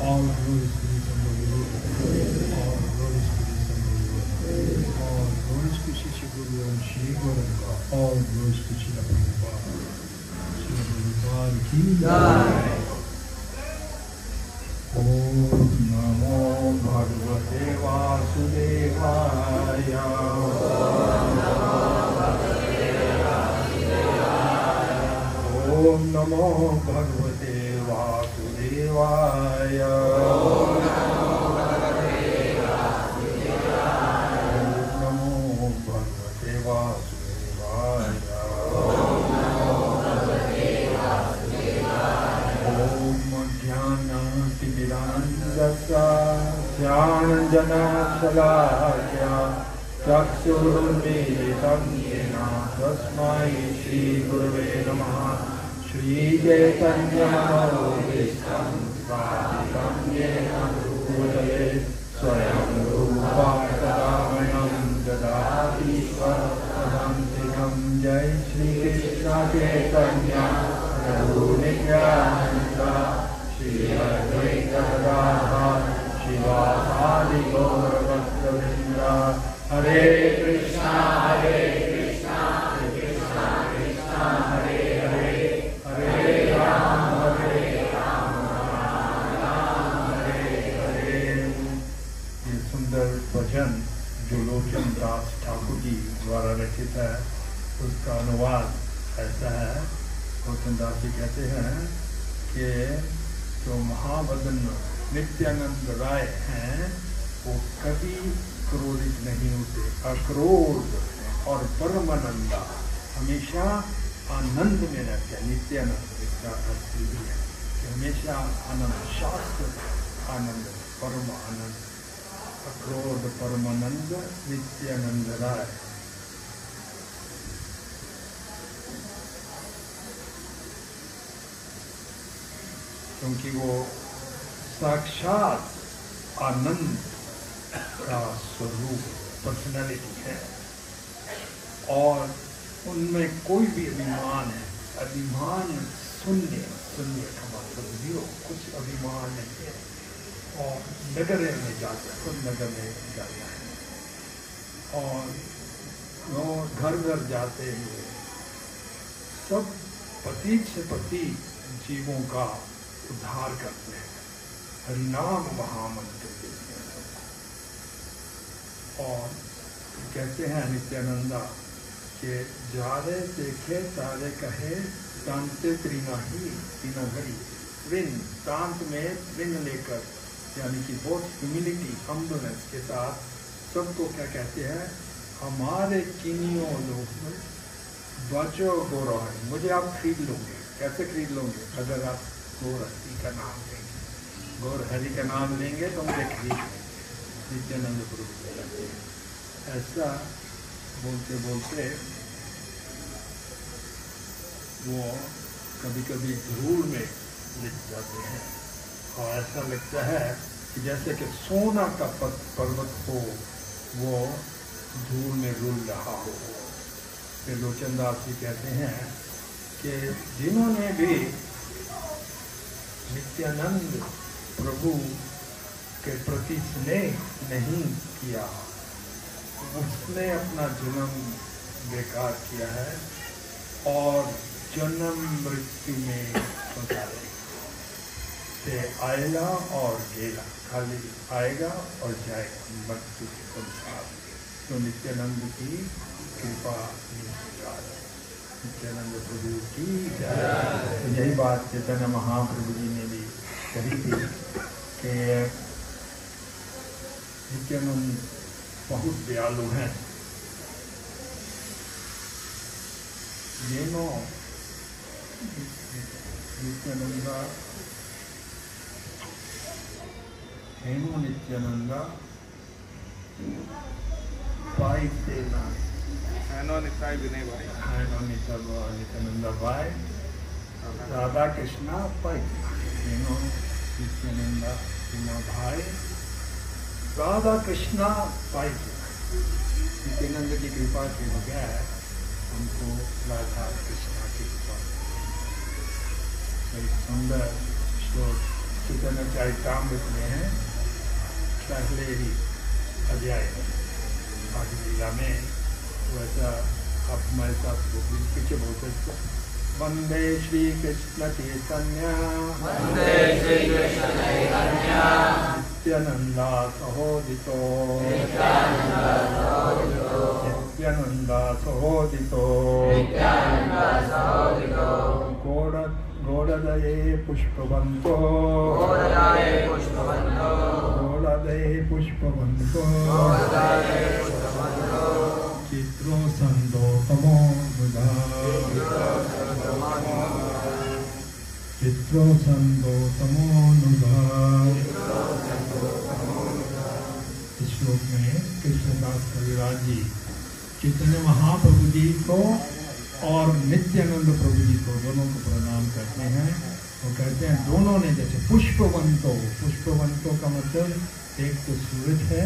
All glory to the Son of the Lord. All glory to the Son of the Lord. All glory to Shri Guru and Shri Gauranga. All glory to Shri Prabhupada. Shri Prabhupada ki jai. Om Namo Bhagavate Vasudevaya. Om Namo Bhagavate Vasudevaya. Jnana-Shalaakya Chakshurunmilitam Yena Tasmai Shri Gurave Namaha. Shri Chaitanya Manobhishtam Sthaphitam Yena Bhutale Swayam Rupa Tadamayam Dadati Swarantikam. Jai Shri Krishna Chaitanya Prabhu Nityananda Shri Advaita Gadadhar Shivasadi Gaura Bhakta-vrinda. Hare Krishna Hare Krishna Krishna Krishna Hare Hare Hare Rama Hare Rama Rama Hare Hare. ये सुंदर भजन जो लोचन दास ठाकुर जी द्वारा रचित है, उसका अनुवाद ऐसा है। लोचन दास जी कहते हैं कि जो महावदन नित्यानंद राय हैं वो कभी क्रोधित नहीं होते, अक्रोध और परमानंदा, हमेशा आनंद में रहते हैं। नित्यानंद इसका अर्थ भी है कि हमेशा आनंद, शास्त्र आनंद, परम आनंद, अक्रोध परमानंद नित्यानंद राय। क्योंकि वो साक्षात आनंद का स्वरूप पर्सनैलिटी है और उनमें कोई भी अभिमान है, अभिमान शून्य, शून्य का मतलब जीरो, कुछ अभिमान नहीं है। और नगर में जाता है, खुद नगर में जाता है और वो घर घर जाते हुए सब पतित से पतित जीवों का उद्धार करते हैं, हरिनाम महामंत्र देते हैं। और कहते हैं नित्यानंदा कि जारे देखे तारे कहे जानते त्रिना ही तीनों घड़ी। त्रिन प्रांत में त्रिन लेकर, यानी कि बहुत ह्यूमिलिटी, हम्बलनेस के साथ सबको क्या कहते हैं, हमारे किनियों लोग बचो गौरव, मुझे आप खरीद लोगे। कैसे खरीद लोगे? अगर आप गौर हरि का नाम लेंगे, गौर हरि का नाम लेंगे तो मुझे खरीद लेंगे। नित्यानंद प्रभु कहते हैं। ऐसा बोलते बोलते वो कभी कभी धूल में लिट जाते हैं और ऐसा लगता है कि जैसे कि सोना का पर्वत हो, वो धूल में रुल रहा हो। फिर लोचन दास जी कहते हैं कि जिन्होंने भी नित्यानंद प्रभु के प्रति स्नेह नहीं किया, उसने अपना जन्म बेकार किया है और जन्म मृत्यु में फंसा से आएगा और गेला, खाली आएगा और जाएगा मृत्यु के संसार। तो नित्यानंद की कृपा निष्कार, नित्यानंद प्रभु की जय। यही बात चैतन्य महाप्रभु जी ने भी कही थी कि नित्यानंद बहुत दयालु हैं। ये नो नित्यानंदा हेनो नित्यानंदा भाई देना हेनो नित्याय विनय भाई, हेनो नित्यानंदा भाई राधा कृष्णा भाई, हेनो नित्यानंदा तीनों भाई राधा कृष्णा भाई। नित्यानंद की कृपा के बगैर हमको राधा कृष्णा की कृपा। एक सुंदर श्लोक चैतन्य चरितामृत में है, पहले ही अध्याय में आज लीला में वैसा आप हमारे साथ पीछे बोलते वंदे श्री कृष्ण चैतन्य नित्यानंदा सहोदितो नित्यानंदा सहोदितो गौरदये पुष्पवन्तो चित्रो संदो तमो बुधा चित्रो संदो तमो नुधा। इस श्लोक में कृष्णदास कविराज जी चैतन्य महाप्रभु जी को और नित्यानंद प्रभु जी को दोनों को प्रणाम करते हैं। वो कहते हैं दोनों ने जैसे पुष्पवंतों का मतलब एक तो सूरज है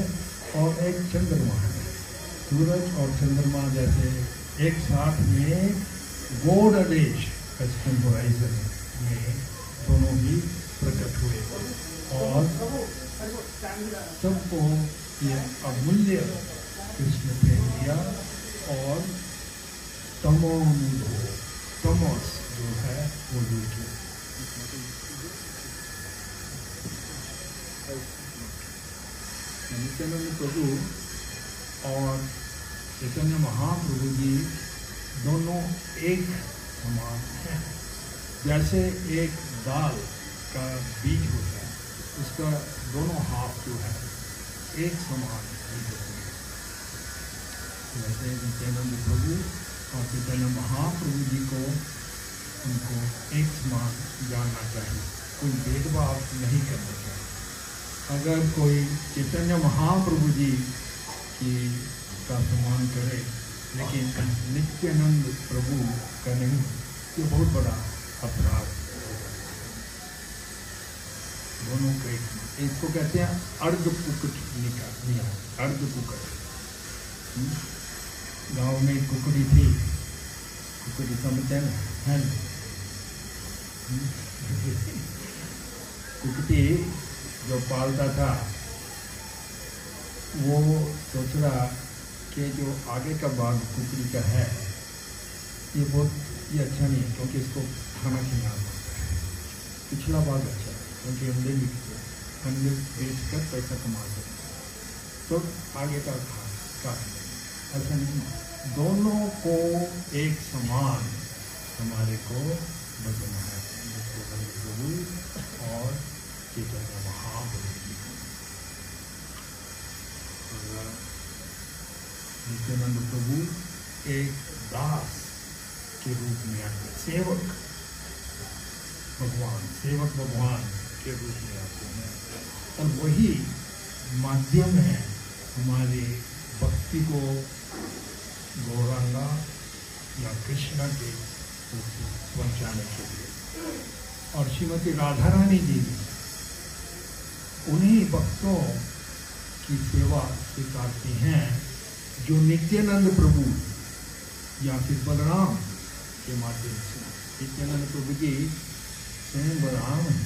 और एक चंद्रमा है। सूरज और चंद्रमा जैसे एक साथ में गोड़ देश वेस्टर्न होराइजन में दोनों ही प्रकट हुए और सबको ये अमूल्य कृष्ण प्रेम दिया। और तमोस जो है वो दूर किया। नित्यानंद प्रभु और चैतन्य महाप्रभु जी दोनों एक समान हैं। जैसे एक दाल का बीज होता है, उसका दोनों हाथ जो है एक समान नहीं होते हैं। वैसे नित्यानंद प्रभु और चैतन्य महाप्रभु जी को उनको एक समान जानना चाहिए, कोई भेदभाव नहीं करना चाहिए। अगर कोई चैतन्य महाप्रभु जी की का सम्मान करे लेकिन नित्यानंद प्रभु का नहीं, ये बहुत बड़ा अपराध है। दोनों का इसको कहते हैं अर्ध कुकट निकाल, अर्ध कुकट। गांव में कुकड़ी थी, कुकड़ी समझते हैं ना, कुकड़ी जो पालता था वो सोच रहा कि जो आगे का भाग कुकड़ी का है ये अच्छा नहीं है, क्योंकि इसको खाना खिलाना पड़ता है। पिछला भाग अच्छा है क्योंकि अंडे बिकते हैं, अंडे बेच कर पैसा कमा सकते हैं, तो आगे का ऐसा नहीं। दोनों को एक समान हमारे को बचना है, प्रभु और चैतन्य महाप्रभु जी को। नित्यानंद प्रभु एक दास के रूप में आते, सेवक भगवान के रूप में आते हैं और वही माध्यम है हमारे भक्ति को गौरांगा या कृष्णा के पहुंचाने के लिए। और श्रीमती राधा रानी जी उन्हीं भक्तों की सेवा स्वीकारती हैं जो नित्यानंद प्रभु या फिर बलराम के माध्यम से। नित्यानंद प्रभु जी स्वयं बलराम हैं,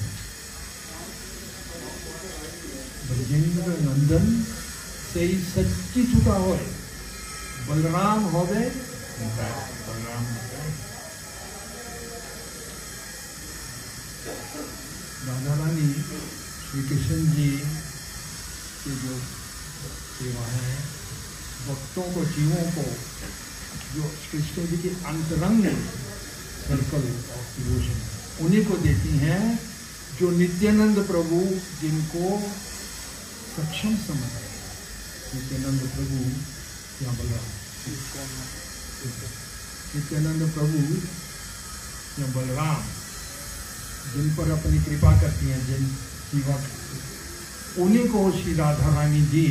ब्रजेंद्र नंदन से ही सच्ची छुटा हो बलराम हो गए, बलराम राधा रानी श्री कृष्ण जी की जो सेवा है, भक्तों को, जीवों को, जो कृष्ण जी के अंतरंग सर्कल ऑफ डिवोशन उन्हीं को देती हैं, जो नित्यानंद प्रभु जिनको सक्षम समझते हैं। नित्यानंद प्रभु क्या बोला, नित्यानंद प्रभु या बलराम जिन पर अपनी कृपा करती हैं, जिन सेवा उन्हीं को श्री राधा रानी जी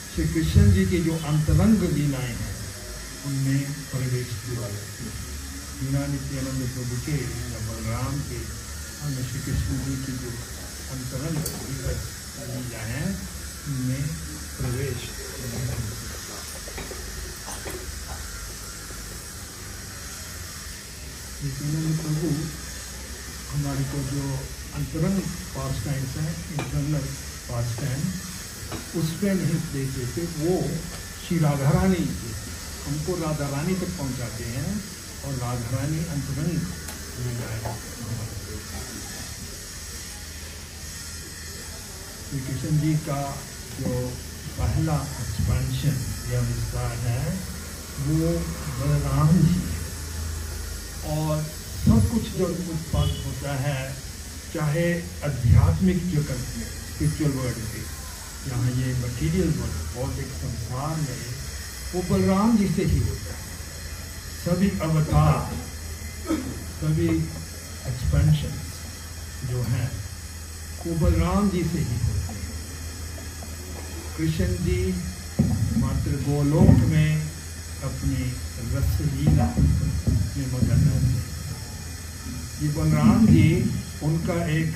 श्री कृष्ण जी की जो अंतरंग लीलाएं हैं उनमें प्रवेश दिया जाती है। बिना नित्यानंद प्रभु के या बलराम के अन्य श्री कृष्ण जी की जो अंतरंग लीला है उनमें प्रवेश नहीं हो सकता। नित्यानंद प्रभु हमारे को जो अंतरंग पास टाइम्स हैं, इंटरनल पास टाइम, उस पर नहीं देते थे। वो श्री राधा रानी हमको राधा रानी तक पहुंचाते हैं और राधा रानी अंतरंग लीलाएं। श्री कृष्ण जी का जो पहला एक्सपेंशन या विस्तार है वो बलराम जी है। और सब कुछ जो उत्पन्न होता है, चाहे आध्यात्मिक जगत में, स्पिरिचुअल वर्ल्ड में, यहाँ ये मटीरियल वर्ल्ड भौतिक संसार में, वो बलराम जी से ही होता है। सभी अवतार, सभी एक्सपेंशन जो हैं वो बलराम जी से ही होते हैं। कृष्ण जी मात्र गोलोक में अपनी रस लीला में मगन रहते हैं। ये बलराम जी उनका एक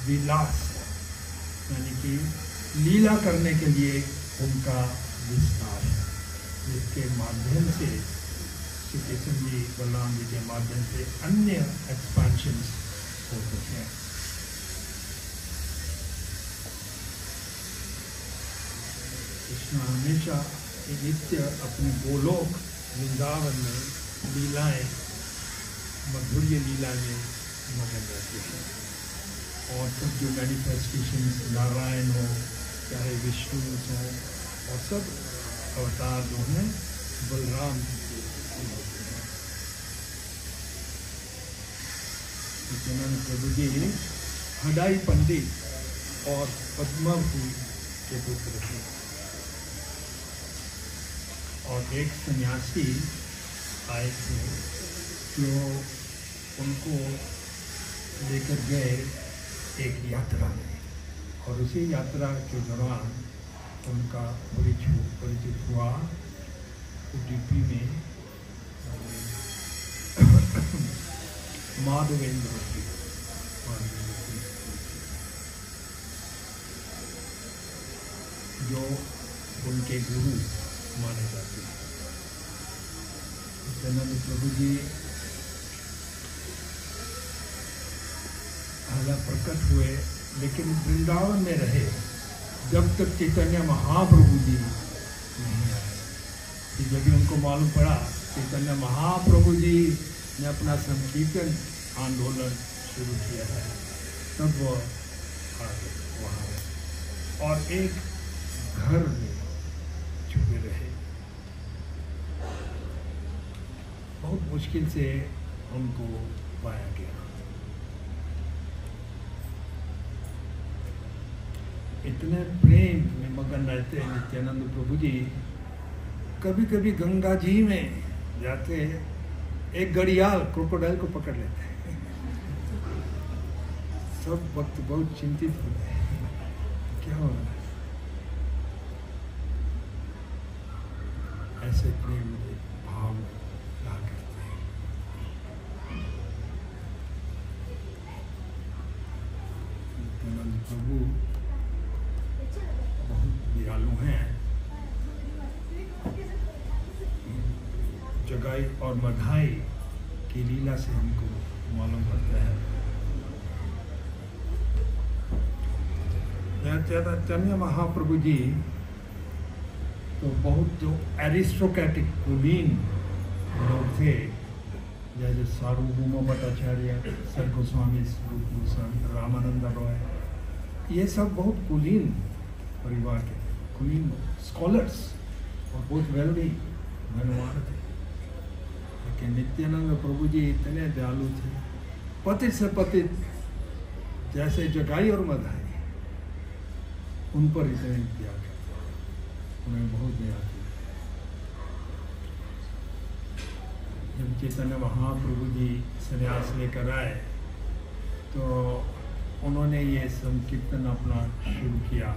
विलास, यानी कि लीला करने के लिए उनका विस्तार है, जिसके माध्यम से श्री कृष्ण जी बलराम जी के माध्यम से अन्य एक्सपेंशंस होते हैं। कृष्ण हमेशा नित्य अपने गोलोक वृंदावन में लीलाएं, मधुर्य लीला में मगन रहते हैं। और सब जो मैनिफेस्टेशन नारायण हो, चाहे विष्णु हो, और सब अवतार जो हैं बलराम जी के होते हैं। नित्यानंद प्रभु जी हडाई पंडित और पद्मावती के पुत्र थे। और एक सन्यासी आए थे जो उनको लेकर गए एक यात्रा में, और उसी यात्रा के दौरान उनका परिचित हुआ उडुपी में माधवेंद्र जी, जो उनके गुरु माने जाते हैं। नित्यानंद प्रभु जी हालांकि प्रकट हुए, लेकिन वृंदावन में रहे जब तक चैतन्य महाप्रभु जी नहीं आए। जब भी उनको मालूम पड़ा चैतन्य महाप्रभु जी ने अपना संकीर्तन आंदोलन शुरू किया है, तब वो आ गए वहाँ, और एक घर में छुपे रहे। बहुत मुश्किल से उनको पाया गया। इतने प्रेम में मगन रहते हैं नित्यानंद प्रभु जी, कभी कभी गंगा जी में जाते एक घड़ियाल क्रोकोडाइल को पकड़ लेते हैं। सब वक्त बहुत चिंतित होते हैं, क्या हो रहा है। ऐसे प्रेम भाव ला करते हैं। नित्यानंद प्रभु बहुत दयालु हैं। जगाई और मधाई की लीला से हमको मालूम पड़ता है। चैतन्य महाप्रभु जी तो बहुत जो एरिस्टोक्रेटिक कुलीन लोग थे, जैसे सार्वभौम भट्टाचार्य, सर गोस्वामी, स्वरूप गोस्वामी, रामानंद रॉय, ये सब बहुत कुलीन परिवार के कुलीन स्कॉलर्स और बहुत वेल्दी धनवान थे। लेकिन नित्यानंद प्रभु जी इतने दयालु थे, पतित से पतित जैसे जगाई और मधाई, उन पर इतने त्याग, उन्हें बहुत दया थी। जब चैतन्य महाप्रभु जी संन्यास लेकर आए तो उन्होंने ये संकीर्तन अपना शुरू किया।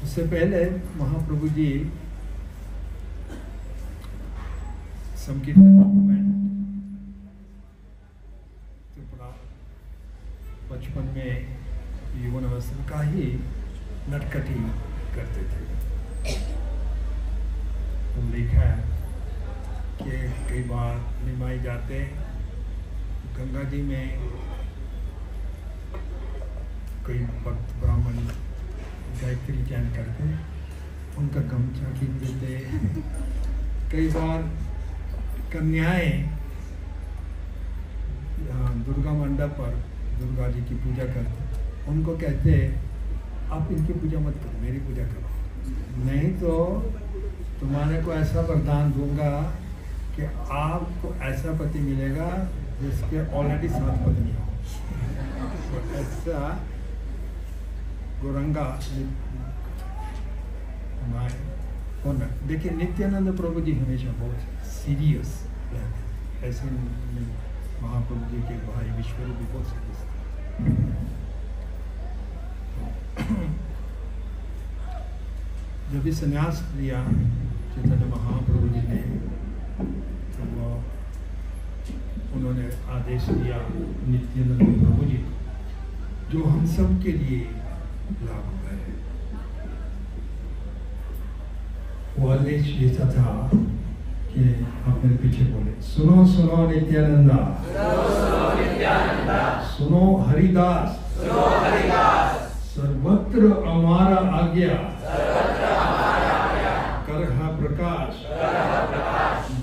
उससे पहले महाप्रभु जी संकीर्तन मूवमेंट त्रिपुरा बचपन में यौवन अवस्था का ही नटखटी करते थे। तो लिखा है कि कई बार निमाई जाते गंगा जी में कई भक्त ब्राह्मण गायत्री ज्ञान करते, उनका गमछा खींच देते। कई बार कन्याएं दुर्गा मंडप पर दुर्गा जी की पूजा करते, उनको कहते आप इनकी पूजा मत करो, मेरी पूजा करो, नहीं तो तुम्हारे को ऐसा वरदान दूंगा कि आपको ऐसा पति मिलेगा जिसके ऑलरेडी 7 पत्नी हो। तो ऐसा गौरंगा होना। देखिए नित्यानंद प्रभु जी हमेशा बहुत सीरियस रहते, ऐसे महाप्रभु जी के भाई विश्वरूप भी बहुत सीरियस थे। जब भी संन्यास लिया चैतन्य महाप्रभु जी ने, तो वो उन्होंने आदेश दिया नित्यानंद प्रभु जी को, जो हम सब के लिए लागू है। वो आदेश ऐसा था कि आप मेरे पीछे बोले, सुनो सुनो नित्यानंदा, सुनो हरिदास, सर्वत्र हमारा आज्ञा, करहा प्रकाश,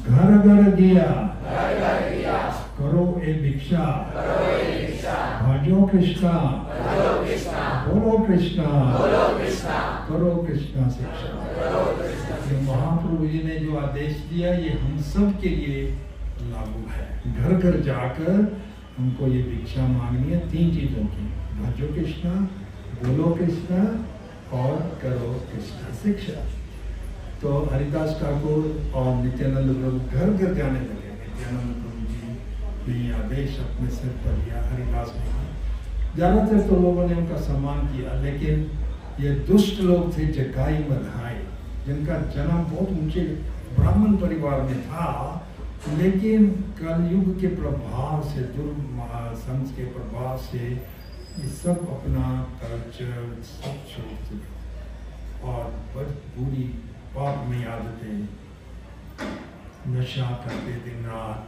घर घर गया, करो ए भिक्षा, भजो कृष्णा, बोलो कृष्णा, करो कृष्णा शिक्षा। ये महाप्रभु जी ने जो आदेश दिया ये हम सब के लिए लागू है। घर घर जाकर हमको ये भिक्षा मांगनी है 3 चीजों की, भजो कृष्णा, बोलो कृष्णा और करो कृष्णा शिक्षा। तो हरिदास ठाकुर और नित्यानंद प्रभु घर घर जाने लगे। नित्यानंद प्रभु जी ने आदेश अपने सिर पर लिया, हरिदास ने ज्यादातर तो लोगों ने उनका सम्मान किया, लेकिन ये दुष्ट लोग थे जगाई मधाई, जिनका जन्म बहुत ऊंचे ब्राह्मण परिवार में था, लेकिन कलयुग के प्रभाव से, दुर्संस के प्रभाव से ये सब अपना कल्चर सब छोड़ चुके और बहुत बुरी पाप में आदतें, नशा करते, दिन रात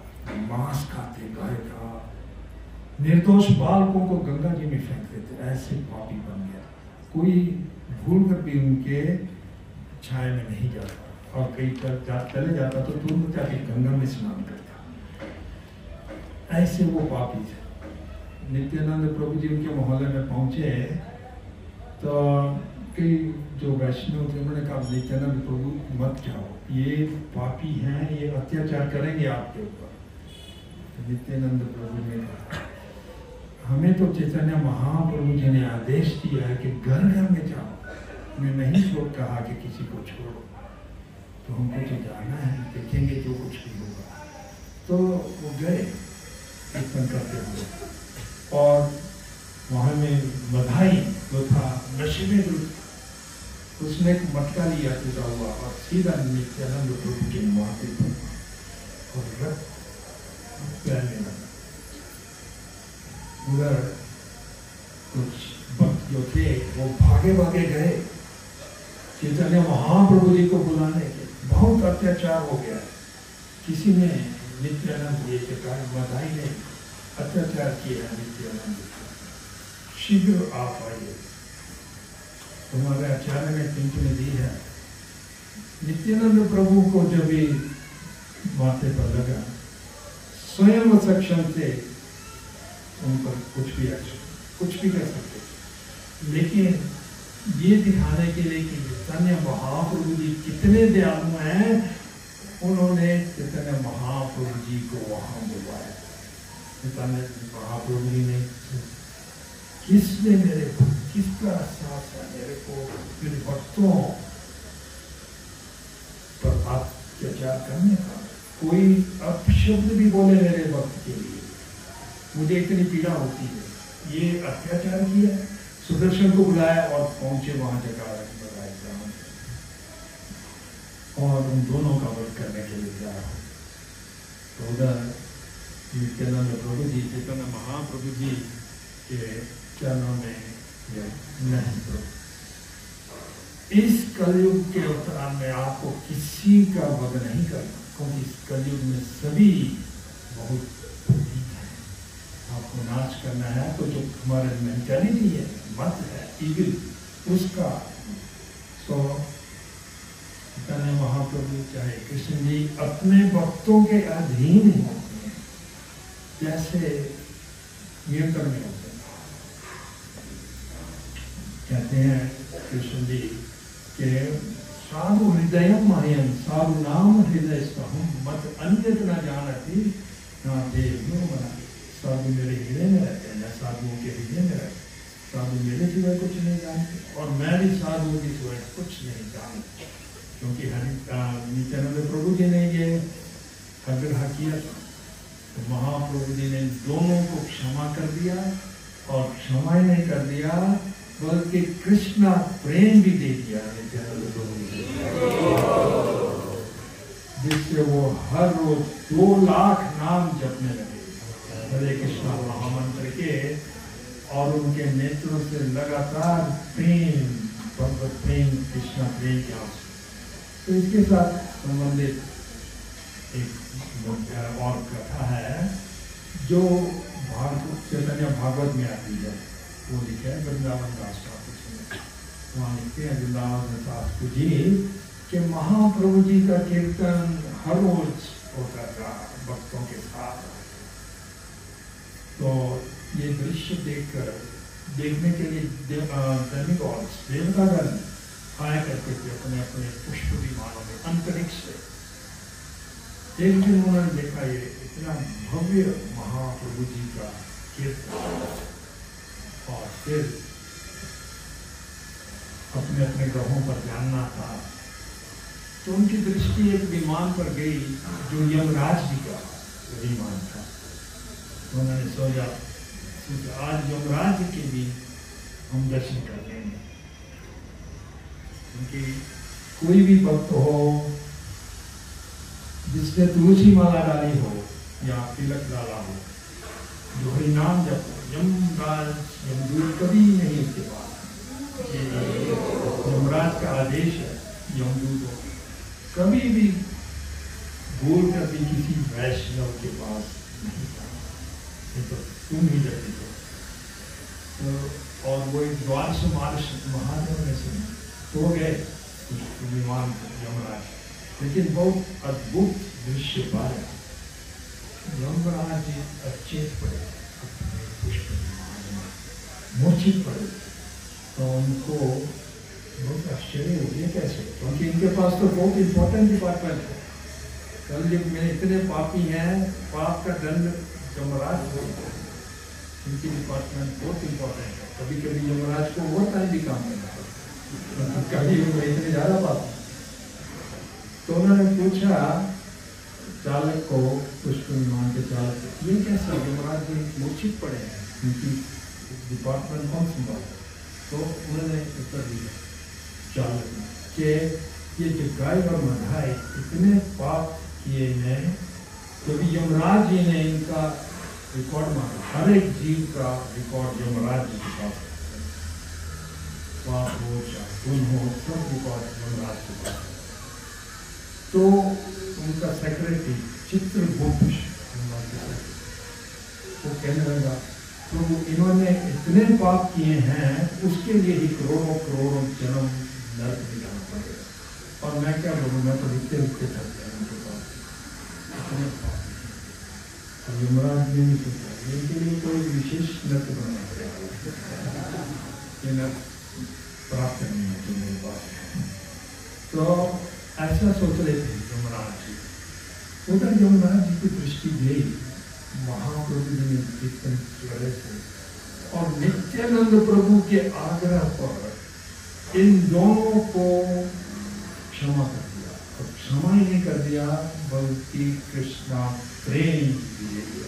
मांस खाते, गाय का, निर्दोष बालकों को गंगा जी में फेंक देते, ऐसे पापी बन गया। कोई भूल कर भी उनके छाया में नहीं जाता, और कहीं पर चले जाता तो तुरंत जाके गंगा में स्नान करता, ऐसे वो पापी थे। नित्यानंद प्रभु जी उनके मोहल्ले में पहुंचे तो कई जो वैष्णव थे उन्होंने कहा नित्यानंद प्रभु मत जाओ, ये पापी हैं, ये अत्याचार करेंगे आपके ऊपर। तो नित्यानंद प्रभु ने कहा हमें तो चैतन्य महाप्रभु जी ने आदेश दिया है कि घर घर में जाओ, मैं नहीं कहा कि किसी को छोड़ो, तो हमको तो जाना है, देखेंगे जो कुछ भी होगा। तो वो गए कीर्तन करते हुए, और वहाँ में बधाई जो था नशे में जो, उसने एक मटका लिया टूटा हुआ और सीधा नित्यानंद प्रभु के माथे पर और रक्त फैलने लगा। उधर कुछ भक्त जो थे वो भागे भागे गए चैतन्य महाप्रभु जी को बुलाने के, बहुत अत्याचार हो गया। किसी ने नित्यानंद जी के कारण बधाई ने अत्याचार किया नित्यानंद, शीघ्र आप आइए, तुम्हारे आचार्य ने टिप्पणी दी है। नित्यानंद प्रभु को जब भी माथे पर लगा, स्वयं सक्षम थे उन पर कुछ भी कर सकते, लेकिन ये दिखाने के लिए कि चैतन्य महाप्रभु जी कितने दयालु हैं, उन्होंने चैतन्य महाप्रभु जी को वहां बुलवाया। चैतन्य महाप्रभु जी ने किसने मेरे को, किसका एहसास है मेरे को मेरे भक्तों पर अत्याचार करने का, कोई अपशब्द भी बोले मेरे भक्त के लिए मुझे इतनी पीड़ा होती है, ये अत्याचार किया। सुदर्शन को बुलाया और पहुंचे वहां जगह और उन दोनों का वध करने के लिए तैयार हो। तो उधर नित्यानंद प्रभु जी, चैतन्य महाप्रभु जी के चरणों में नहीं, तो इस कलयुग के अवतार में आपको किसी का वध नहीं करना, क्योंकि इस कलयुग में सभी बहुत आपको नाश करना है। तो जो हमारे मेंटालिटी है, मत है इविल उसका। सो चैतन्य महाप्रभु चाहे कृष्ण जी अपने भक्तों के अधीन होते हैं, जैसे नियंत्रण में होते हैं। कहते हैं कृष्ण जी के साधु हृदय मह्यम साधु नाम हृदय हम मत अन्यत न जानती ना देव मना। साधु मेरे हृदय में रहते हैं, मैं साधुओं के हृदय में रहते, साधु मेरे सिवाय कुछ नहीं जानते और मैं भी साधुओं के सिवाय कुछ नहीं जानता। क्योंकि नित्यानंद प्रभु जी ने ये आग्रह किया था, तो महाप्रभु जी ने दोनों को क्षमा कर दिया और क्षमा ही नहीं कर दिया बल्कि कृष्णा प्रेम भी दे दिया नित्यानंद प्रभु जी, जिससे वो हर रोज 2 लाख नाम जपने लगे हरे कृष्णा महामंत्र के, और उनके नेत्रों से लगातार प्रेम भगवत प्रेम कृष्णा प्रेम के आंसू। तो इसके साथ संबंधित एक और कथा है जो चैतन्य भागवत में आती है, वो लिखे है वृंदावन दास ठाकुर जी। वहाँ लिखते हैं वृंदावन दास जी कि महाप्रभु जी का कीर्तन हर रोज होता था भक्तों के साथ। तो ये दृश्य देखने के लिए डेमिगॉड्स देवतागण आया करते थे अपने अपने पुष्प विमानों में अंतरिक्ष से। एक दिन उन्होंने देखा ये इतना भव्य महाप्रभु जी का कीर्तन, और फिर अपने अपने ग्रहों पर जानना था, तो उनकी दृष्टि एक विमान पर गई जो यमराज जी का विमान था। उन्होंने सोचा आज यमराज के भी हम दर्शन कर लेंगे, क्योंकि कोई भी भक्त हो जिसने तुलसी माला डाली हो या तिलक डाला हो, जो हरि नाम जप, यमराज यमदूत कभी नहीं उसके पास। यमराज का आदेश है यमदूत कभी भी भूल कर भी किसी वैष्णव के पास नहीं था, नहीं तो तुम ही जपी हो। और वो एक द्वारश महादेव में से तो गए विमान यमराज, लेकिन बहुत अद्भुत दृश्य पाया। यमराज जी अचेत पड़े, अपने पुष्प विमान में मूर्छित पड़े, तो उनको बहुत आश्चर्य हो गया कैसे, क्योंकि इनके पास तो बहुत इंपॉर्टेंट डिपार्टमेंट है। कल जब में इतने पापी हैं, पाप का दंड यमराज हो, इनकी डिपार्टमेंट बहुत इंपॉर्टेंट है। कभी कभी यमराज को ओवर टाइम भी काम करना पड़ता, कभी इतने ज्यादा पाप। तो उन्होंने पूछा चालक को, पुष्प विमान के चालक को, ये कैसा यमराज जी मूर्छित पड़े हैं, उनकी डिपार्टमेंट कौन संभाल? तो उन्होंने उत्तर दिया चालक कि ये जो गाय और मधाई इतने पाप किए हैं, तो यमराज जी ने इनका रिकॉर्ड मांगा, हर एक जीव का रिकॉर्ड यमराज जी के पास, पाप हो चाहे पुण्य हो, सब रिकॉर्ड यमराज के पास। तो उनका सेक्रेटरी चित्रगुप्त वो कहने लगा, तो इन्होंने इतने पाप किए हैं, उसके लिए ही करोड़ों करोड़ों जन्म नरक में जाना पड़ेगा। और मैं क्या बोलूँ, मैं तो लिखते लिखते थक गया उनके पास, इतने पाप। और यमराज ने नहीं सोचा इनके लिए कोई विशेष नृत्य बनाना पड़ेगा, ये नृत्य प्राप्त नहीं है तो मेरे पास। तो ऐसा सोच रहे थे यमराज जी। उधर यमराज जी की दृष्टि गई महाप्रभु जी ने कीर्तन की वजह से, और नित्यानंद प्रभु के आग्रह पर इन दोनों को क्षमा कर दिया। और क्षमा ही नहीं कर दिया बल्कि कृष्णा प्रेम दिए दिया,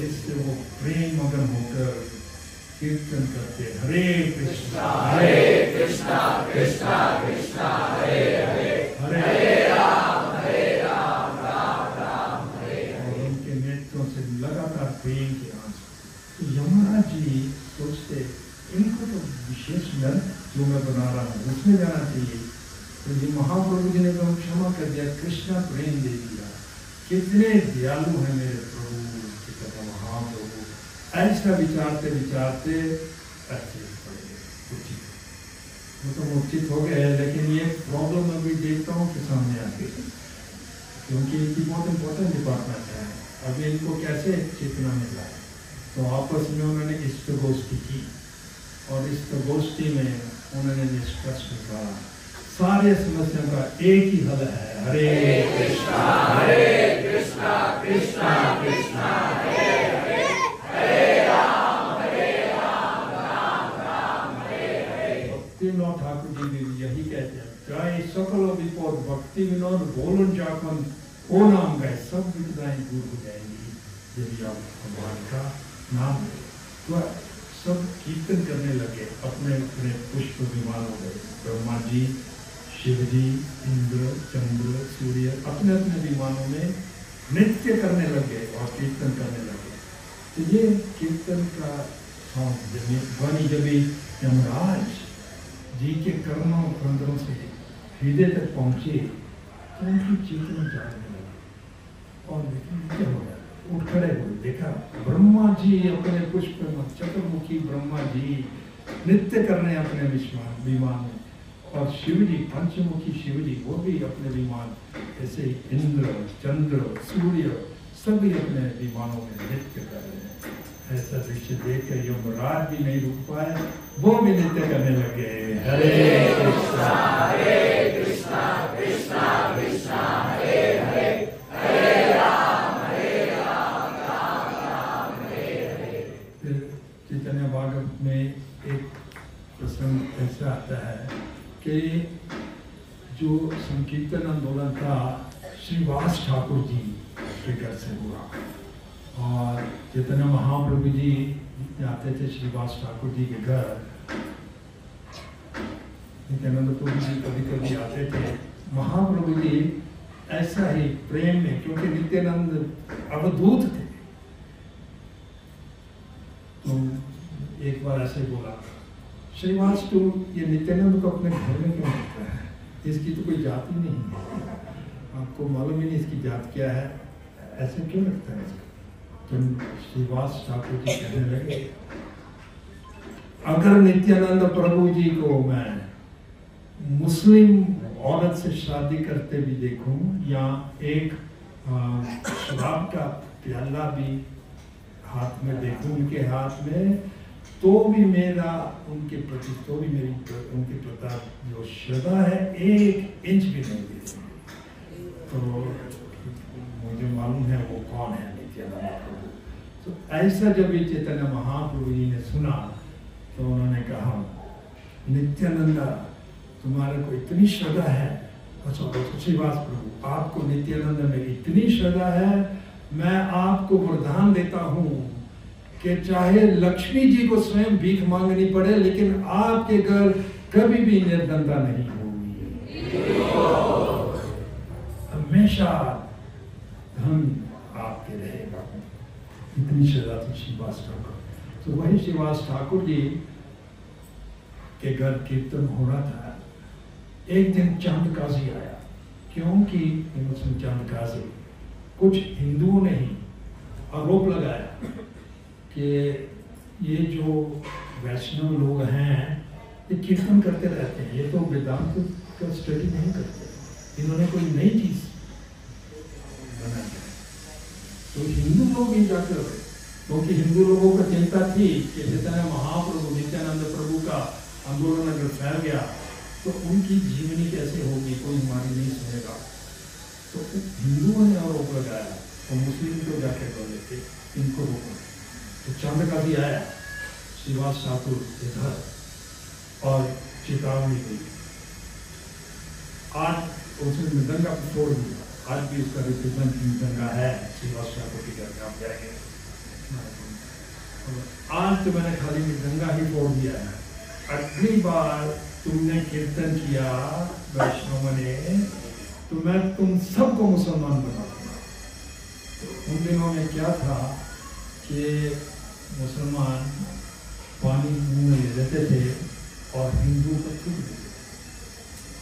जिससे वो प्रेम मगन होकर कीर्तन करते, हरे कृष्णा कृष्णा कृष्णा हरे हरे, हरे राम राम राम हरे हरे। और उनके नेत्रों से लगातार प्रेम के आंसू। तो यमराज जी सोचते इनको तो विशेष नृत्य जो मैं बना रहा हूँ उसमें जाना चाहिए। तो ये महाप्रभु जी ने तो क्षमा कर दिया, कृष्णा प्रेम दे दिया। कितने दयालु हैं मेरे प्रभु, महाप्रभु। ऐसा विचारते विचारते ऐसे उचित, वो तो उचित हो गया है, लेकिन ये प्रॉब्लम अभी देखता हूँ कि सामने आ गई, क्योंकि इनकी बहुत इम्पोर्टेंट डिपार्टमेंट है। अभी इनको कैसे चेतना मिला, तो आपस में उन्होंने इष्ट गोष्ठी की, और इष्ट गोष्ठी में उन्होंने निष्कर्ष निकाला सारे समस्या का एक ही हल है, हरे कृष्णा कृष्णा कृष्णा हरे हरे, हरे राम राम राम हरे हरे। भक्ति विनोद ठाकुर जी भी यही कहते हैं, चाहे सकल विपद भक्ति विनोद बोलन जाकन ओ नाम गए, सब विपदाएं दूर हो जाएंगी यदि आप भगवान का नाम लें। तो सब कीर्तन करने लगे, अपने अपने पुष्प विमान हो गए, ब्रह्मा जी, शिव जी, इंद्र, चंद्र, सूर्य अपने अपने विमानों में नृत्य करने लगे और कीर्तन करने लगे। तो ये कीर्तन का ध्वनि जब यमराज जी के कर्णों कंधों से हृदय तक पहुंचे तो उनकी चेतना जागने लगी, और देखिए क्या हो गया, उठ खड़े हुए, देखा ब्रह्मा जी अपने पुष्प चतुर्मुखी ब्रह्मा जी नृत्य कर रहे हैं अपने विमान में, और शिव जी पंचमुखी शिव जी वो भी अपने विमान, ऐसे इंद्र, चंद्र, सूर्य सभी अपने विमानों में नृत्य कर रहे हैं। ऐसा दृश्य देख कर यमराज भी नहीं रुक पाए, वो भी नृत्य करने लगे, हरे कृष्णा कृष्णा कृष्णा हरे हरे, हरे राम राम राम हरे हरे। फिर चैतन्य भागवत में एक प्रसंग ऐसा आता है कि जो संकीर्तन आंदोलन था श्रीवास ठाकुर जी के घर से हुआ, और चैतन्य महाप्रभु जी जाते थे श्रीवास ठाकुर जी के घर, नित्यानंद प्रभु जी कभी कभी आते थे। महाप्रभु जी ऐसा ही प्रेम में, क्योंकि नित्यानंद अवधूत थे, तो एक बार ऐसे बोला, श्रीवास तो ये नित्यानंद को अपने घर में क्यों रखता है, इसकी तो कोई जाति नहीं है, आपको मालूम ही नहीं इसकी जात क्या है, ऐसे क्यों रखता है इसको। तो श्रीवास ठाकुर जी कहने लगे, अगर नित्यानंद प्रभु जी को मैं मुस्लिम औरत से शादी करते भी देखूं, या एक शराब का प्याला भी हाथ में देखूं उनके हाथ में, तो भी मेरा उनके प्रति, तो भी मेरी उनके प्रति जो श्रद्धा है 1 इंच भी नहीं दे सकती। तो मुझे मालूम है वो कौन है, नित्यानंद प्रभु। तो ऐसा जब ये चैतन्य महाप्रभु जी ने सुना तो उन्होंने कहा, नित्यानंद तुम्हारे को इतनी श्रद्धा है, अच्छा श्रीवास प्रभु आपको नित्यानंद में इतनी श्रद्धा है, मैं आपको वरदान देता हूँ कि चाहे लक्ष्मी जी को स्वयं भीख मांगनी पड़े, लेकिन आपके घर कभी भी निर्धनता नहीं होगी, हमेशा धन आपके रहेगा। इतनी श्रद्धा थी श्रीवास ठाकुर। तो वही श्रीवास ठाकुर जी के घर कीर्तन हो रहा था। एक दिन चांद काजी आया, क्योंकि चांद काजी कुछ हिंदुओं ने ही आरोप लगाया कि ये जो वैष्णव लोग हैं ये कीर्तन करते रहते हैं, ये तो वेदांत का स्टडी नहीं करते, इन्होंने कोई नई चीज बनाई है। तो हिंदू लोग ही जाकर, क्योंकि हिंदू लोगों को चिंता थी कि चैतन्य महाप्रभु नित्यानंद प्रभु का आंदोलन अगर फैल गया तो उनकी जीवनी कैसे होगी, कोई हमारी नहीं सुनेगा। तो हिंदुओं ने आरोप लगाया और मुस्लिम को जाके बोले थे इनको रोको। तो चांद का भी आया श्रीवास ठाकुर के घर और चेतावनी दी। आज उसने मृदंगा तोड़ दिया, आज भी उसका रिप्रेजेंट मृदंगा है श्रीवास ठाकुर के घर में, आप जाएंगे। आज तो मैंने खाली मृदंगा ही तोड़ दिया है, अगली बार तुमने कीर्तन किया वैष्णव ने तो मैं तुम सबको मुसलमान बना दूंगा। तो उन दिनों में क्या था कि मुसलमान पानी मुंह में ले लेते थे और हिंदुओं पर थूक देते थे,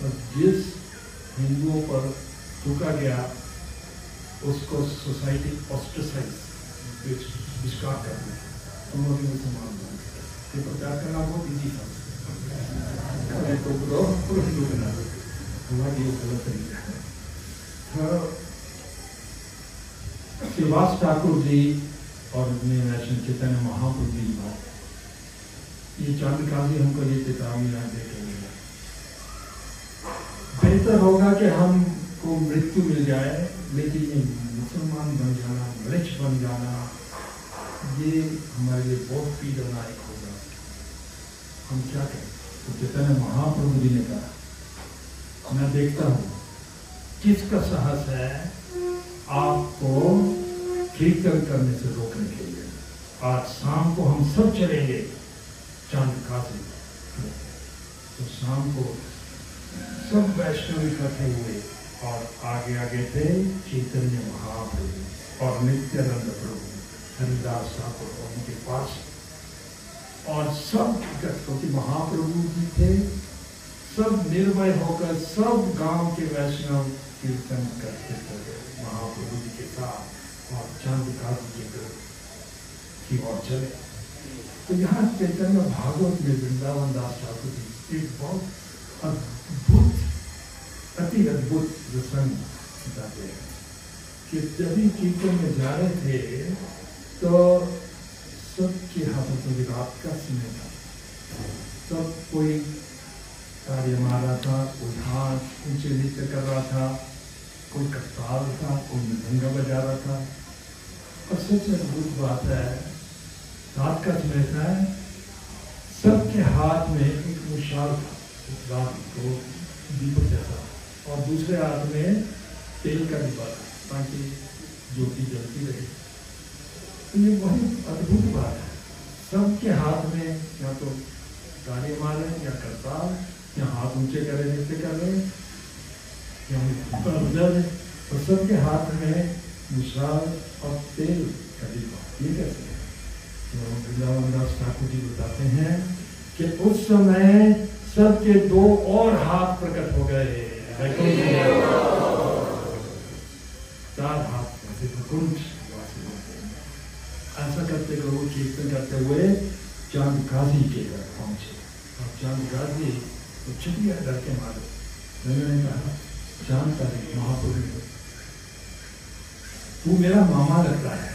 और जिस हिंदुओं पर थूका गया उसको सोसाइटी ऑस्ट्रेसाइज कर दी। तुम लोग मुसलमान बन गए। ये प्रचार करना बहुत ईजी था, तो डूबना हमारी ये गलत तरीका है। श्रीवास ठाकुर जी और नेशनल चैतन्य महाप्रभु जी बात, ये चंद काजी हमको ये चेतावनियां देखेंगे। बेहतर होगा कि हमको मृत्यु मिल जाए, लेकिन ये मुसलमान बन जाना, मृक्ष बन जाना, ये हमारे लिए बहुत पीड़ादायक होगा। हम क्या करें? तो चैतन्य महाप्रभु जी ने कहा, मैं देखता हूँ किसका साहस है आपको कीर्तन करने से रोकने के लिए। आज शाम को हम सब चलेंगे चांद काशी, तो शाम को सब वैष्णव इकट्ठे हुए और आगे आगे थे चैतन्य महाप्रभु और नित्यानंद प्रभु, हरिदास ठाकुर और उनके पास, और सब इकट्ठे महाप्रभु जी थे। सब निर्भय होकर सब गांव के वैष्णव कीर्तन करते थे महाप्रभु जी के साथ, और चांद काशी जी की ओर चले। तो यहाँ चैतन्य भागवत में वृंदावन दास ठाकुर जी एक बहुत अद्भुत, अति अद्भुत प्रसंग बताते हैं कि जब भी कीर्तन में जा रहे थे तो सबके हाथों में रात का समय था, सब कोई कार्य मार रहा था, कोई हाथ ऊंचे नृत्य कर रहा था, कोई करताल था, कोई मृदंगा बजा रहा था। और सबसे अद्भुत बात है, रात का समय था, सबके हाथ में एक मुशाल था, रात को दीपक जैसा, और दूसरे हाथ में तेल का डिब्बा था ताकि ज्योति जलती रहे। तो ये बहुत अद्भुत बात है, सबके हाथ में या तो गाड़ी मारे या करताल, या हाथ ऊंचे करे नृत्य कर रहे, या बजा रहे, और सबके हाथ में मुशाल और तेल का डिब्बा। ये कैसे है? तो वृंदावन दास ठाकुर जी बताते हैं कि उस समय सबके दो और हाथ प्रकट हो गए, चार हाथ ऐसे कुंठ ऐसा करते हुए कीर्तन करते हुए चांद काशी के घर पहुंचे। और चांद काशी तो चिड़िया डर के मारे। मैंने कहा, चांद काशी महाप्रभु, तू मेरा मामा लगता है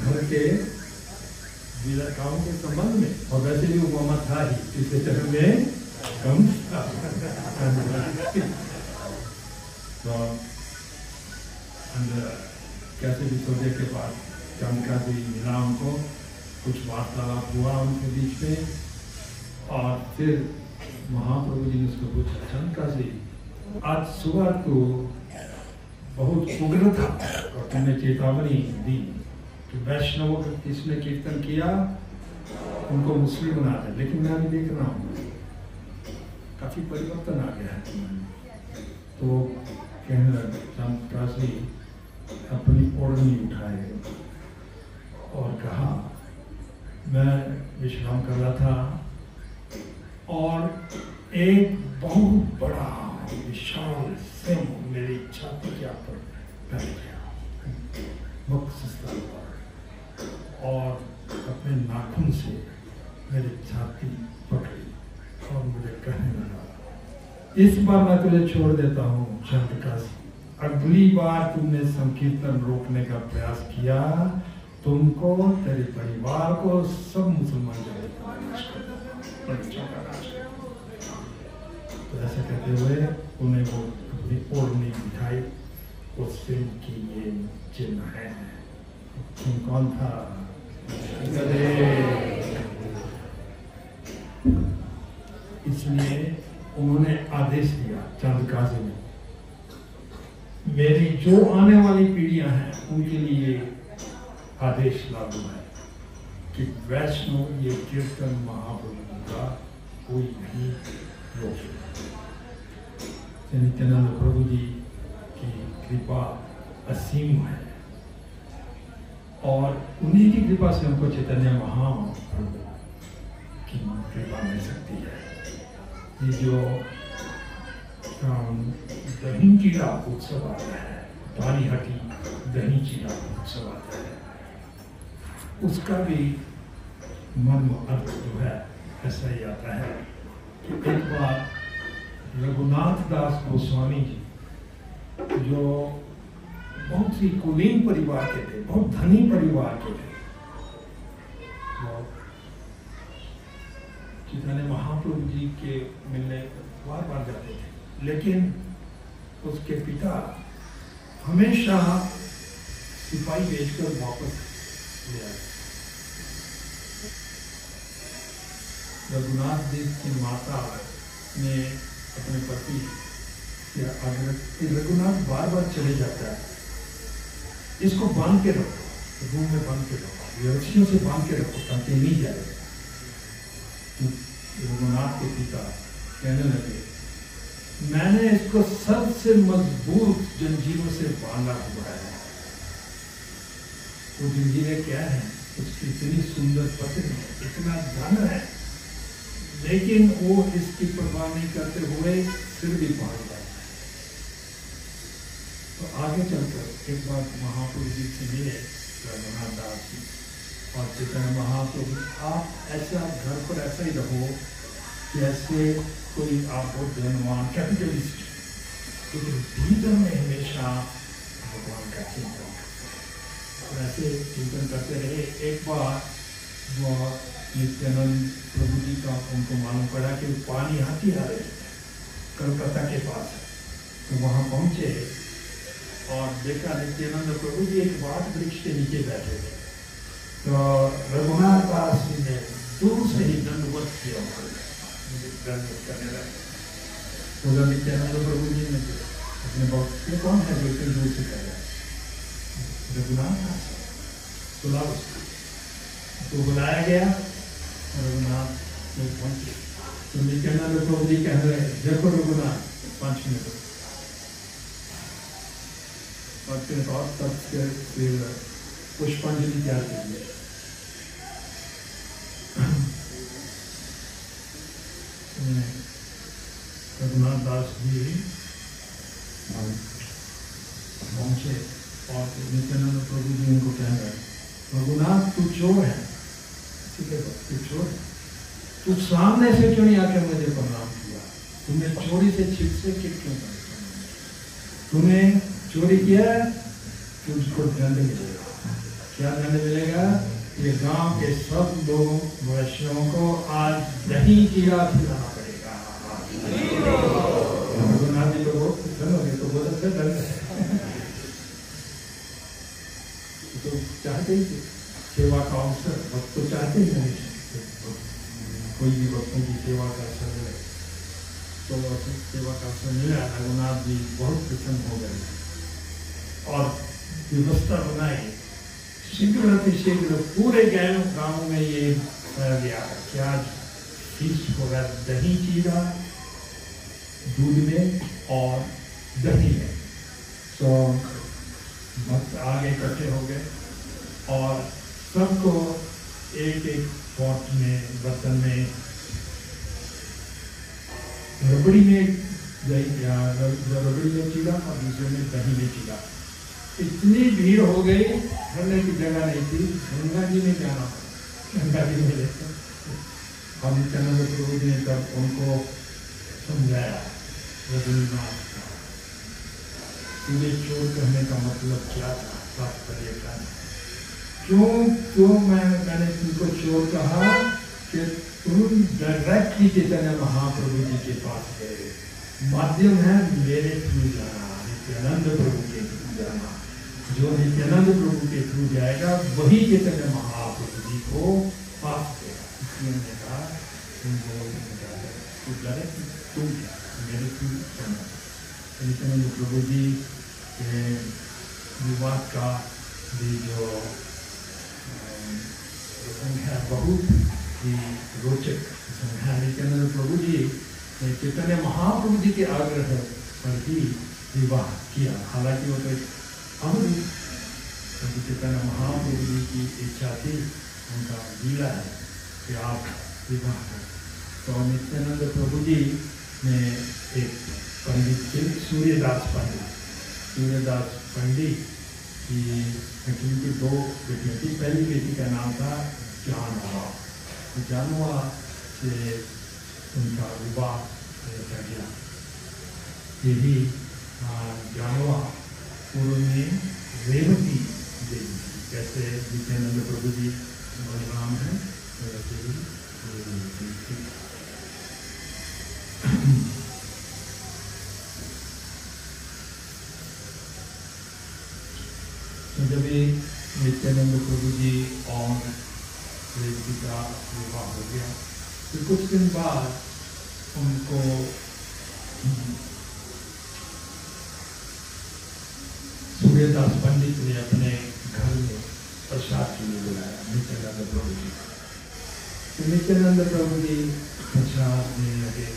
घर के काम के संबंध में, और वैसे भी वो मामा था ही, इसके चरण में कम तो कैसे भी सोचे के बाद चांद काशी मिला उनको, कुछ वार्तालाप हुआ उनके बीच में, और फिर महाप्रभु जी ने उसको पूछा, चांद काशी, आज सुबह तो बहुत उग्र था और तुमने चेतावनी दी कि वैष्णवों का इसने कीर्तन किया उनको मुस्लिम बना दे, लेकिन मैं अभी देख रहा हूँ काफी परिवर्तन आ गया है। तो कहने लगे, चांद काशी अपनी ओढ़नी उठाए और कहा, मैं विश्राम कर रहा था और एक बहुत बड़ा विशाल सिंह मेरी छाती के ऊपर बैठ गया, मुख्य स्थान पर, और अपने नाखून से मेरी छाती पकड़ी और मुझे कहने लगा, इस बार मैं तुझे छोड़ देता हूँ चांद काशी, अगली बार तुमने संकीर्तन रोकने का प्रयास किया, तुमको, तेरे परिवार को, सब मुसलमान जाएगा। तो ऐसा कहते हुए उन्हें वो अपनी ओढ़नी दिखाई, उस फिल्म की ये चिन्ह है। तुम कौन था? इसलिए उन्होंने आदेश दिया चांद काशी में, मेरी जो आने वाली पीढ़ियां हैं उनके लिए आदेश लागू है कि वैष्णव ये कीर्तन महाप्रभु का कोई नहीं रोक सकता। नित्यानंद प्रभु जी की कृपा असीम है, और उन्हीं की कृपा से हमको चैतन्य महाप्रभु की कृपा मिल सकती है। ये जो दही चीड़ा उत्सव आता है, पानीहटी दही चीड़ा उत्सव आता है, उसका भी मर्म अर्थ जो है ऐसा ही आता है कि एक बार रघुनाथ दास गोस्वामी जी, जो बहुत ही कुलीन परिवार के थे, बहुत धनी परिवार के थे, वो चैतन्य महाप्रभु जी के मिलने बार बार जाते थे, लेकिन उसके पिता हमेशा सिपाही भेजकर वापस ले आए। रघुनाथ देव की माता ने अपने पति से आग्रह कि रघुनाथ बार बार चले जाता है, इसको बांध के रखो, रूम में बांध के रखो, रस्सियों से बांध के रखो ताकि नहीं जाए। तो रघुनाथ के पिता कहने लगे, मैंने इसको सबसे मजबूत जंजीरों से बांधा हुआ है। वो जंजीरें क्या है? उसकी इतनी सुंदर पत्नी है, इतना धन है, लेकिन वो इसकी परवाह नहीं करते हुए फिर भी बांध जाता है। तो आगे चलकर एक बार महाप्रभु जी से मिले रघुनाथ दास जी और चैतन्य महाप्रभु, आप ऐसा घर पर ऐसा ही रहो जैसे कोई आप बहुत धनवान कैपिटलिस्ट, लेकिन भीतर में हमेशा भगवान का चिंतन करते, ऐसे चिंतन करते रहे। एक बार वो नित्यानंद प्रभु जी का उनको मालूम पड़ा कि पानी हाथी आ रहे कलकत्ता के पास है, तो वहाँ पहुँचे और देखा नित्यानंद प्रभु जी एक बात वृक्ष के नीचे बैठे थे। तो रघुनाथ दास जी ने दूर से ही दंडवत किया, दंडवत करने लगे। तो नित्यानंद प्रभु जी ने अपने भक्त, ये कौन है जो इतने दूर से कर रहा है? रघुनाथ दास, बुलाओ उसको। तो बुलाया गया, रघुनाथ लोग पहुंचे। तो नित्यानंद प्रभु जी कह रहे, देखो रघुनाथ 5 मिनट और तब फिर पुष्पांजलि तैयार कीजिए। रघुनाथ दास जी पहुंचे और नित्यानंद प्रभु जी उनको कह रहे, रघुनाथ तू चोर है, ठीक है तू चोर है, तू सामने से क्यों नहीं आकर मुझे प्रणाम किया? तुमने चोरी से छिप से क्यों कर? तूने चोरी किया, तुझको दंड मिलेगा। क्या दंड मिलेगा? ये गांव के सब लोगों वैश्यों को आज दही चीरा खिलाना पड़ेगा। रघुनाथ जी तो बहुत अच्छा दंड है। तो चाहते ही सेवा का अवसर, भक्त तो चाहते ही नहीं, कोई भी भक्तों की सेवा का अवसर मिले, तो सेवा का अवसर मिला। रघुनाथ जी बहुत प्रसन्न हो गए और व्यवस्था बनाई, शीघ्र पूरे गांव में ये फैल गया कि आज फीस्ट होगा दही चीरा, दूध में और दही में। तो भक्त आगे इकट्ठे हो गए और सबको एक एक पॉट में, बर्तन में, रबड़ी में दही, रबड़ी में चीरा और दूसरे में दही में चीरा। इतनी भीड़ हो गई, भरने की जगह नहीं थी, गंगा जी में जाना पड़ा, गंगा जी में लेकर। और नित्यानंद प्रभु जी ने तब उनको समझाया, रघुनाथ तुझे चोर कहने का मतलब क्या था, तात्पर्य क्या था? क्यों मैंने तुमको चोर कहा कि तुम डायरेक्टली चैतन्य महाप्रभु जी के पास गए, माध्यम है मेरे थ्रू जाना, नित्यानंद प्रभु के थ्रू जाना। जो नित्यानंद प्रभु के थ्रू जाएगा वही चैतन्य महाप्रभु जी को पास देगा। इसलिए मैंने कहा तुम डायरेक्ट तुम क्या मेरे थ्रू जाना। नित्यानंद प्रभु जी के विवाद का भी जो संख्या बहुत ही रोचक संख्या। नित्यानंद प्रभु जी ने चैतन्य महाप्रभु जी के आग्रह पर ही विवाह किया, हालांकि वो तो अमर चैतन्य महाप्रभु जी की इच्छा थी, उनका लीला है कि आप विवाह करें। तो नित्यानंद प्रभु जी ने एक पंडित थे, सूर्यदास पंडित की 2 बेटियां थी। पहली बेटी का नाम था जानवा जानवा से उनका विवाह किया गया। यही जानवा पूर्व में रेवती देवी, जैसे नित्यानंद प्रभु जी बलराम है वैसे ही रेवती थी। जब नित्यानंद प्रभु जी और रेवती का विवाह हो गया तो कुछ दिन बाद उनको सूर्यदास पंडित ने अपने घर में प्रसाद के लिए बुलाया नित्यानंद प्रभु जी। तो नित्यानंद प्रभु जी प्रसाद देने लगे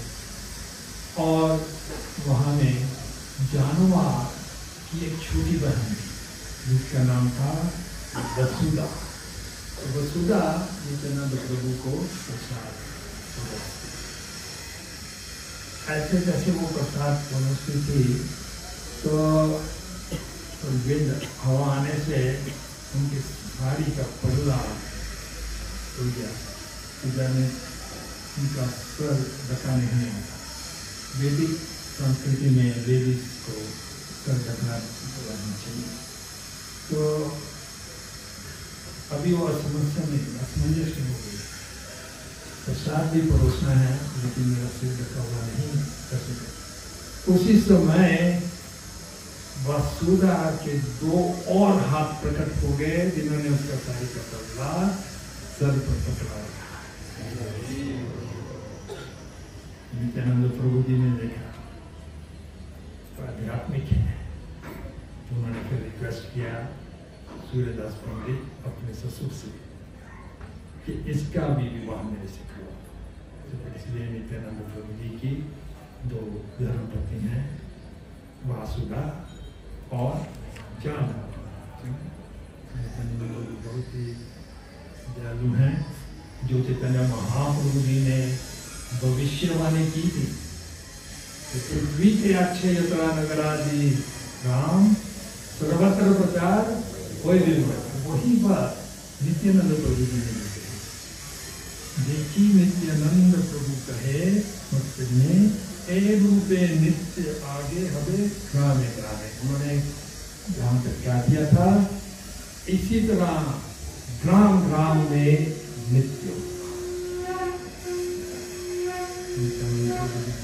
और वहाँ में जानवा की एक छोटी बहन थी जिसका नाम था वसुधा। तो वसुधा नित्यानंद प्रभु को प्रसाद ऐसे जैसे वो प्रसाद पहुँचती थी तो विंड हवा आने से उनकी साड़ी का पल्ला टूट गया। पूजा में उनका स्वर ढका नहीं आता। वैदिक संस्कृति में लेडीज को स्वर ढकना चाहिए। तो अभी वो समस्या में असमंजस हो गई। प्रसाद भी परोसना है लेकिन मेरा सिर ढका हुआ नहीं कर सकता। उसी समय वसुधा के दो और हाथ प्रकट हो गए जिन्होंने उसका साड़ी का पल्ला सर पर पकड़ा रखा। नित्यानंद प्रभु जी ने देखा तो आध्यात्मिक है, तो उन्होंने फिर रिक्वेस्ट किया सूर्यदास पंडित अपने ससुर से कि इसका भी विवाह मेरे से करो। तो इसलिए नित्यानंद प्रभु जी की दो धर्मपत्नी हैं, वासुदा और जानवा। बहुत ही दयालु हैं। जो चैतन्य महाप्रभु जी ने भविष्यवाणी की थी तो पृथ्वी के अक्षय यतरा नगरादि राम सर्वत्र प्रचार कोई भी वही बात नित्यानंद प्रभु जी ने देखी। नित्यानंद प्रभु कहे मुझसे ए रूपे नित्य आगे हमें ग्रामे ग्रामे। उन्होंने ग्राम तक क्या किया था, इसी तरह ग्राम ग्राम में नित्य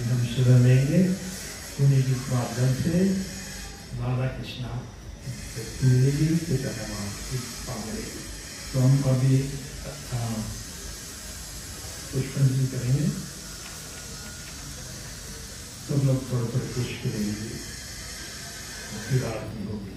हम शरण लेंगे उन्हीं के माध्यम से राधा कृष्णा मिलेगी पाएंगे। तो हम अभी पुष्पांजलि करेंगे। सब लोग थोड़ा थोड़ा पुष्प करेंगे, फिर आरती होगी।